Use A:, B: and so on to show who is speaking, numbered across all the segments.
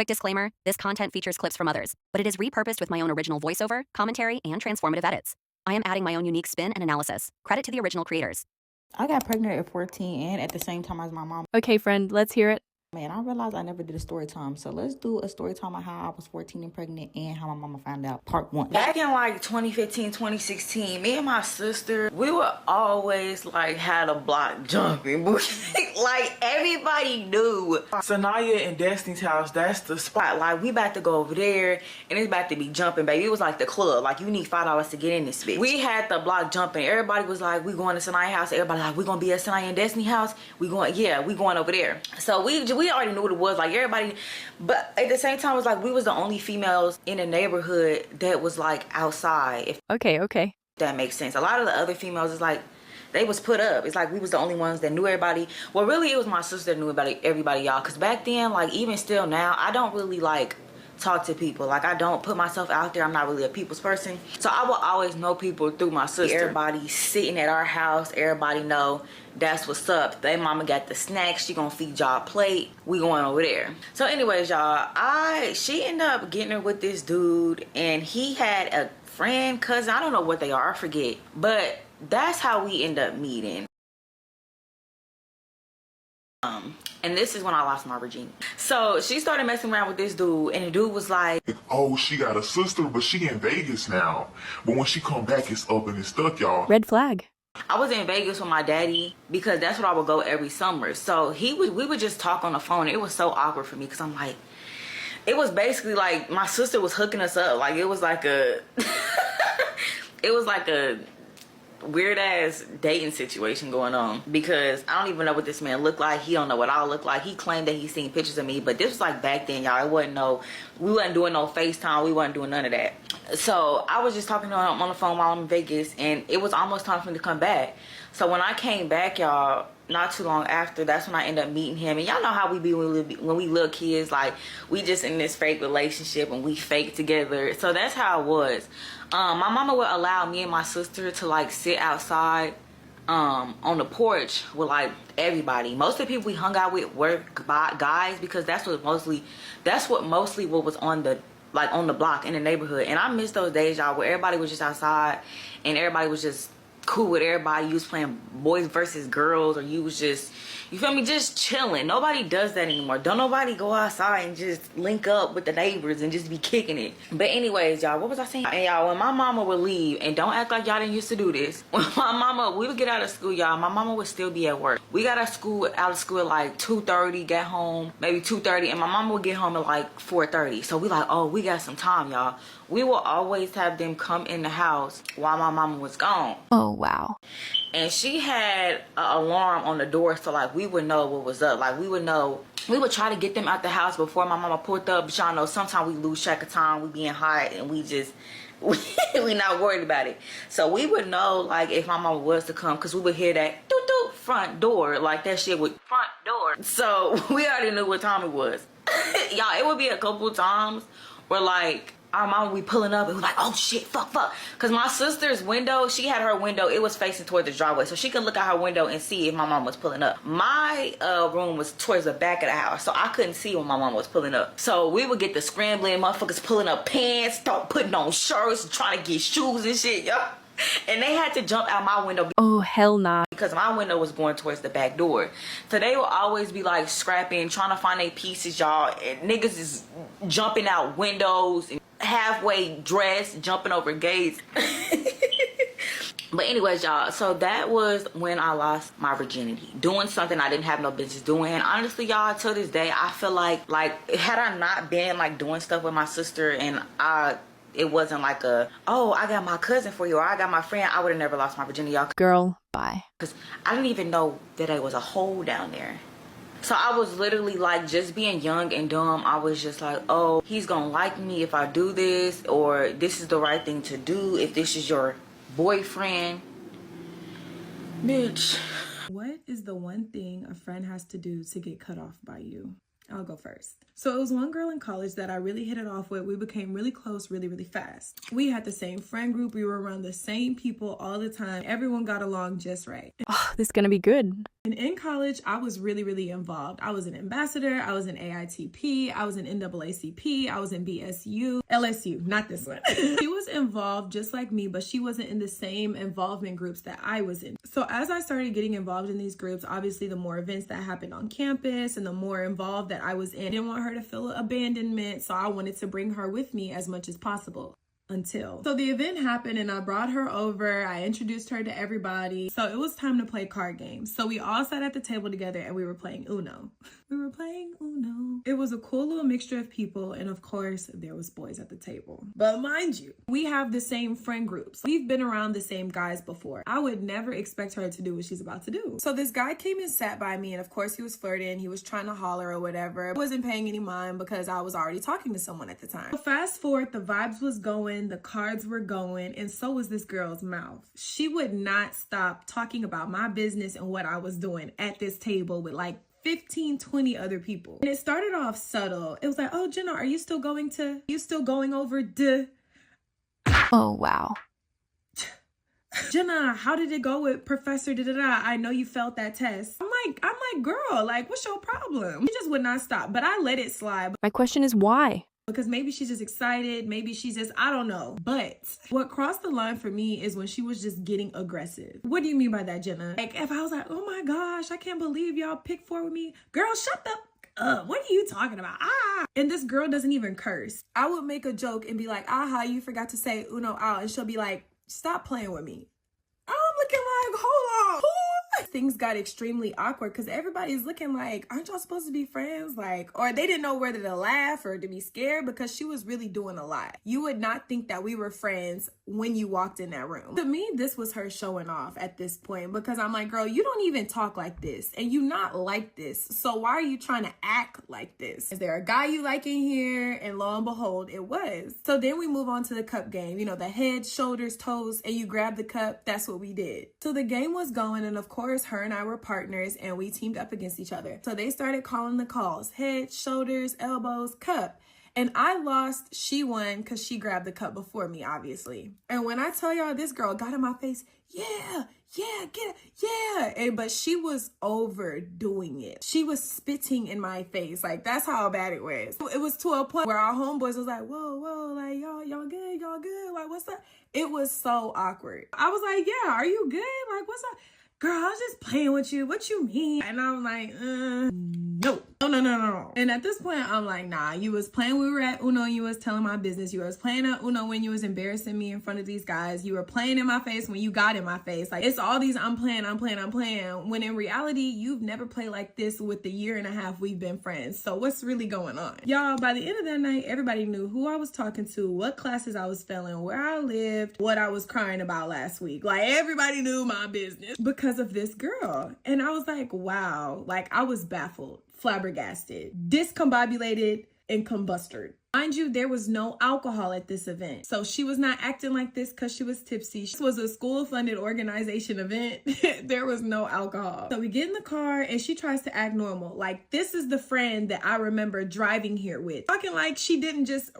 A: Quick disclaimer, this content features clips from others, but it is repurposed with my own original voiceover, commentary, and transformative edits. I am adding my own unique spin and analysis. Credit to the original creators.
B: I got pregnant at 14 and at the same time as my mom.
C: Okay, friend, let's hear it.
B: Man, I realized I never did a story time. So let's do a story time on how I was 14 and pregnant and how my mama found out. Part 1. Back in like 2015, 2016, me and my sister, we would always like had a block jumping. Like everybody knew. Sanaya and Destiny's house, that's the spot. Like we about to go over there and it's about to be jumping, baby. It was like the club. Like you need $5 to get in this bitch. We had the block jumping. Everybody was like, we going to Sanaya house. Everybody like, we gonna be at Sanaya and Destiny house. We going over there. So we already knew what it was, like everybody, but at the same time it was like we was the only females in the neighborhood that was like outside, if
C: Okay.
B: that makes sense. A lot of the other females is like they was put up. It's like we was the only ones that knew everybody. Well, really it was my sister that knew about everybody, y'all, because back then, like even still now, I don't really like talk to people. Like I don't put myself out there. I'm not really a people's person, so I will always know people through my sister. Everybody sitting at our house, everybody know that's what's up. They mama got the snacks, she gonna feed y'all a plate, we going over there. So anyways, y'all, she ended up getting her with this dude, and he had a friend, cousin, I don't know what they are, I forget, but that's how we end up meeting. And this is when I lost my virginity. So she started messing around with this dude, and the dude was like,
D: oh, she got a sister, but she in Vegas now. But when she come back, it's up and it's stuck, y'all.
C: Red flag.
B: I was in Vegas with my daddy because that's where I would go every summer. So we would just talk on the phone. It was so awkward for me because I'm like, it was basically like my sister was hooking us up. Like it was like a, it was like a weird ass dating situation going on, because I don't even know what this man looked like. He don't know what I look like. He claimed that he seen pictures of me, but this was like back then, y'all. We wasn't doing no FaceTime. We wasn't doing none of that. So I was just talking to him on the phone while I'm in Vegas, and it was almost time for me to come back. So when I came back, y'all, not too long after, that's when I ended up meeting him. And y'all know how we be when we little kids, like we just in this fake relationship and we fake together. So that's how it was. My mama would allow me and my sister to like sit outside on the porch with like everybody. Most of the people we hung out with were guys, because that's what mostly what was on the block in the neighborhood. And I miss those days, y'all, where everybody was just outside and everybody was just cool with everybody. You was playing boys versus girls, or you was just, you feel me, just chilling. Nobody does that anymore. Don't nobody go outside and just link up with the neighbors and just be kicking it. But anyways, y'all, what was I saying? And y'all, when my mama would leave, and don't act like y'all didn't used to do this, when we would get out of school, y'all, my mama would still be at work. We got out of school at like 2:30, get home maybe 2:30, and my mama would get home at like 4:30. So we like, oh, we got some time, y'all. We will always have them come in the house while my mama was gone.
C: Oh, wow.
B: And she had an alarm on the door, so like we would know what was up. Like we would try to get them out the house before my mama pulled up. But y'all know sometimes we lose track of time. We being hot and we not worried about it. So we would know like if my mama was to come, because we would hear that doo doo front door, like that shit with front door. So we already knew what time it was. Y'all, it would be a couple times where like our mom would be pulling up and was like, oh shit, fuck. Because my sister's window, she had her window, it was facing towards the driveway. So she could look out her window and see if my mom was pulling up. My room was towards the back of the house, so I couldn't see when my mom was pulling up. So we would get the scrambling, motherfuckers pulling up pants, start putting on shirts, trying to get shoes and shit, y'all. And they had to jump out my window.
C: Oh, hell nah.
B: Because my window was going towards the back door. So they will always be like scrapping, trying to find their pieces, y'all. And niggas is jumping out windows and halfway dressed, jumping over gates. But anyways, y'all, so that was when I lost my virginity, doing something I didn't have no business doing. And honestly, y'all, to this day, I feel like had I not been like doing stuff with my sister, and it wasn't like oh, I got my cousin for you, or I got my friend, I would have never lost my virginity, y'all.
C: Girl, bye.
B: Because I didn't even know that there was a hole down there. So I was literally like, just being young and dumb, I was just like, oh, he's gonna like me if I do this, or this is the right thing to do if this is your boyfriend. Bitch.
E: What is the one thing a friend has to do to get cut off by you? I'll go first. So it was one girl in college that I really hit it off with. We became really close really fast. We had the same friend group. We were around the same people all the time. Everyone got along just right.
C: Oh, this is gonna be good.
E: And in college, I was really, really involved. I was an ambassador, I was in AITP, I was in NAACP, I was in BSU, LSU, not this one. She was involved just like me, but she wasn't in the same involvement groups that I was in. So as I started getting involved in these groups, obviously the more events that happened on campus and the more involved that I was in, I didn't want her to feel abandonment, so I wanted to bring her with me as much as possible. So the event happened and I brought her over. I introduced her to everybody. So it was time to play card games. So we all sat at the table together and we were playing Uno. It was a cool little mixture of people, and of course there was boys at the table. But mind you, we have the same friend groups. We've been around the same guys before. I would never expect her to do what she's about to do. So this guy came and sat by me, and of course he was flirting. He was trying to holler or whatever. I wasn't paying any mind because I was already talking to someone at the time. So fast forward, the vibes was going, the cards were going, and so was this girl's mouth. She would not stop talking about my business and what I was doing at this table with like 15, 20 other people. And it started off subtle. It was like, oh, Jenna, are you still going over the...
C: Oh, wow.
E: Jenna, how did it go with Professor da-da-da? I know you felt that test. I'm like, girl, like, what's your problem? She just would not stop, but I let it slide.
C: My question is why?
E: Because maybe she's just excited. Maybe she's just, I don't know. But what crossed the line for me is when she was just getting aggressive. What do you mean by that, Jenna? Like, if I was like, oh my gosh, I can't believe y'all picked 4 with me. Girl, shut the up. What are you talking about? And this girl doesn't even curse. I would make a joke and be like, aha, you forgot to say uno out. And she'll be like, stop playing with me. I'm looking like, hold on. Things got extremely awkward because everybody's looking like, aren't y'all supposed to be friends? Like, or they didn't know whether to laugh or to be scared because she was really doing a lot. You would not think that we were friends when you walked in that room. To me, this was her showing off at this point because I'm like, girl, you don't even talk like this and you not like this. So why are you trying to act like this? Is there a guy you like in here? And lo and behold, it was. So then we move on to the cup game. You know, the head, shoulders, toes, and you grab the cup. That's what we did. So the game was going, and of course, her and I were partners and we teamed up against each other. So they started calling the calls: head, shoulders, elbows, cup. And I lost, she won because she grabbed the cup before me, obviously. And when I tell y'all, this girl got in my face, yeah, get it, yeah. But she was overdoing it. She was spitting in my face. Like, that's how bad it was. It was to a point where our homeboys was like, whoa, like, y'all good, like, what's up? It was so awkward. I was like, yeah, are you good? Like, what's up? Girl, I was just playing with you. What you mean? And I'm like, no. And at this point, I'm like, nah, you was playing. We were at Uno. You was telling my business. You was playing at Uno when you was embarrassing me in front of these guys. You were playing in my face when you got in my face. Like, it's all these I'm playing. When in reality, you've never played like this with the 1.5 years we've been friends. So what's really going on? Y'all, by the end of that night, everybody knew who I was talking to, what classes I was failing, where I lived, what I was crying about last week. Like, everybody knew my business because of this girl. And I was like, wow. Like, I was baffled, flabbergasted, discombobulated, and combusted. Mind you, there was no alcohol at this event. So she was not acting like this because she was tipsy. This was a school-funded organization event. There was no alcohol. So we get in the car and she tries to act normal. Like, this is the friend that I remember driving here with. Talking like she didn't just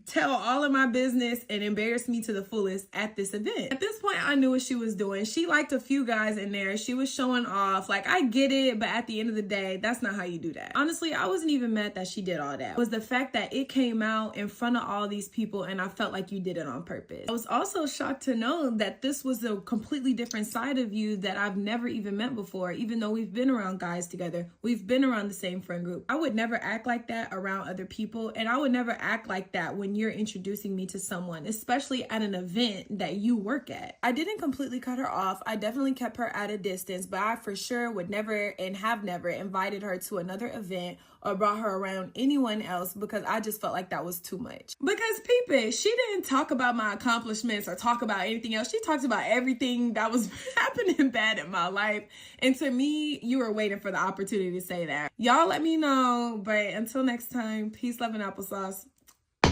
E: tell all of my business and embarrass me to the fullest at this event. At this point, I knew what she was doing. She liked a few guys in there. She was showing off. Like, I get it, but at the end of the day, that's not how you do that. Honestly, I wasn't even mad that she did all that. It was the fact that it came out in front of all these people and I felt like you did it on purpose. I was also shocked to know that this was a completely different side of you that I've never even met before. Even though we've been around guys together, we've been around the same friend group. I would never act like that around other people, and I would never act like that when you're introducing me to someone, especially at an event that you work at. I didn't completely cut her off. I definitely kept her at a distance, but I for sure would never and have never invited her to another event or brought her around anyone else because I just felt like that was too much. Because people, she didn't talk about my accomplishments or talk about anything else. She talked about everything that was happening bad in my life. And to me, you were waiting for the opportunity to say that. Y'all let me know. But until next time, peace, love, and applesauce.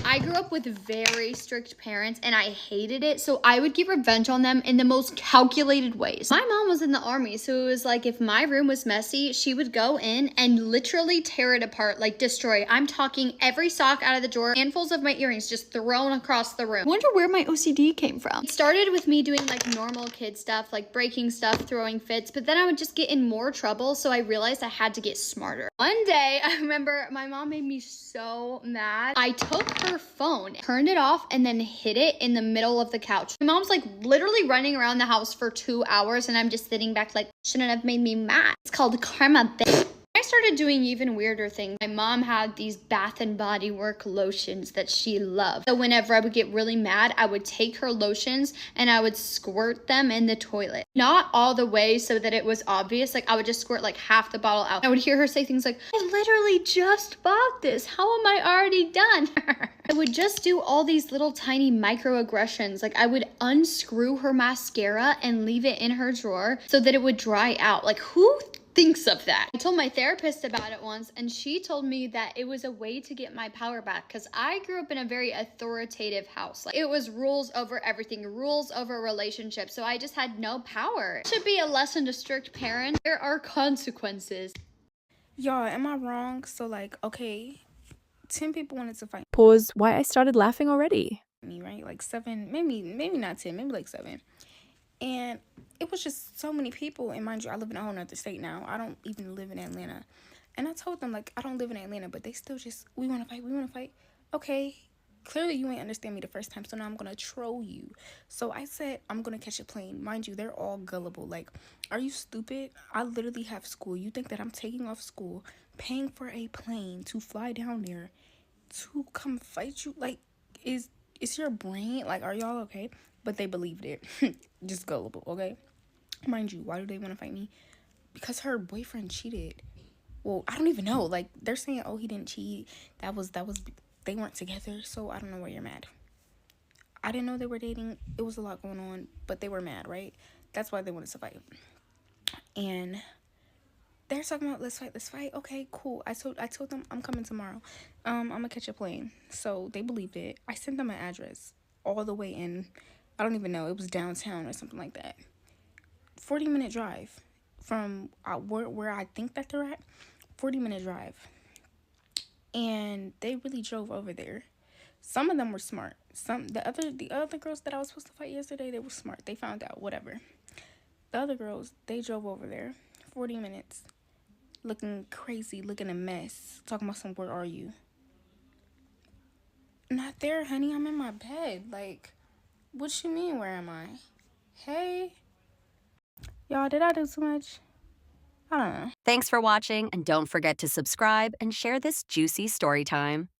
F: I grew up with very strict parents and I hated it, so I would get revenge on them in the most calculated ways. My mom was in the army, so it was like if my room was messy, she would go in and literally tear it apart, like destroy. I'm talking every sock out of the drawer, handfuls of my earrings just thrown across the room. I wonder where my OCD came from. It started with me doing like normal kid stuff, like breaking stuff, throwing fits, but then I would just get in more trouble, so I realized I had to get smarter. One day, I remember my mom made me so mad. I took her phone, turned it off, and then hid it in the middle of the couch. My mom's like literally running around the house for 2 hours, and I'm just sitting back like, shouldn't have made me mad. It's called karma, bitch. I started doing even weirder things. My mom had these Bath and Body Work lotions that she loved. So whenever I would get really mad, I would take her lotions and I would squirt them in the toilet. Not all the way so that it was obvious. Like I would just squirt like half the bottle out. I would hear her say things like, I literally just bought this. How am I already done? I would just do all these little tiny microaggressions. Like I would unscrew her mascara and leave it in her drawer so that it would dry out. Like who thinks of that? I told my therapist about it once and she told me that it was a way to get my power back because I grew up in a very authoritative house. Like it was rules over everything, rules over relationships. So I just had no power. It should be a lesson to strict parents. There are consequences.
G: Y'all, am I wrong? So like, okay, 10 people wanted to fight
C: Pause. Why I started laughing already.
G: me, right? Like 7, maybe not 10, maybe like 7. And it was just so many people. And mind you, I live in a whole nother state now. I don't even live in Atlanta. And I told them, like, I don't live in Atlanta, but they still just, we want to fight. Okay, clearly you ain't understand me the first time, so now I'm going to troll you. So I said, I'm going to catch a plane. Mind you, they're all gullible. Like, are you stupid? I literally have school. You think that I'm taking off school, paying for a plane to fly down there to come fight you? Like, is your brain, like, are y'all okay? But they believed it. Just gullible, okay? Mind you, why do they want to fight me? Because her boyfriend cheated. Well, I don't even know. Like, they're saying, oh, he didn't cheat. That was, they weren't together. So I don't know why you're mad. I didn't know they were dating. It was a lot going on, but they were mad, right? That's why they wanted to fight. And they're talking about, let's fight. Okay, cool. I told them I'm coming tomorrow. I'm gonna catch a plane. So they believed it. I sent them an address all the way in. I don't even know. It was downtown or something like that. 40-minute drive from where I think that they're at. 40-minute drive. And they really drove over there. Some of them were smart. The other girls that I was supposed to fight yesterday, they were smart. They found out, whatever. The other girls, they drove over there. 40 minutes. Looking crazy, looking a mess. Talking about some, where are you? Not there, honey. I'm in my bed. Like, what you mean, where am I? Hey. Y'all, did I do too much? I don't know.
A: Thanks for watching, and don't forget to subscribe and share this juicy story time.